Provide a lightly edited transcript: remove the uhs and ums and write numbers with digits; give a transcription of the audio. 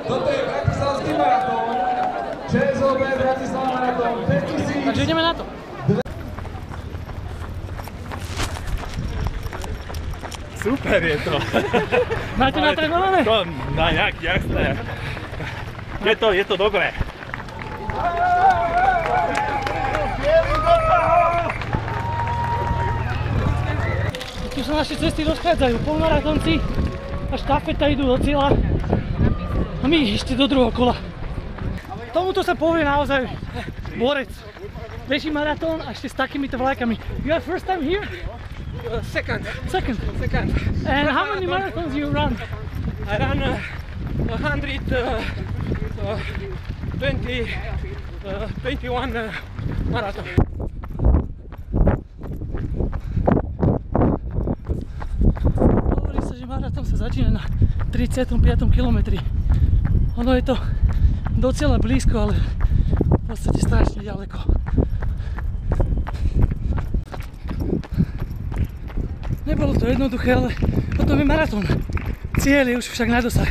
Toto je Bratislavský maratón, ČSOB Bratislava maratón 5000. Takže ideme na to. Super je to. Máte natrénované? To na nejak, jasné. Je to dobré. Tu sa naše cesty rozchádzajú. Polmaratónci a štafeta idú do cieľa a my ešte do druhého kola. Tomuto sa povie naozaj borec. Beží maratón a ešte s takýmito vlajkami. You are first time here? Second. Second. And how many marathons you run? I ran 21 marathon. Hovorí sa, že maratón sa začína na 35. kilometri. Ono je to docela blízko, ale v podstate strašne ďaleko. Nebolo to jednoduché, ale potom je maratón. Cieľ je už však na dosah.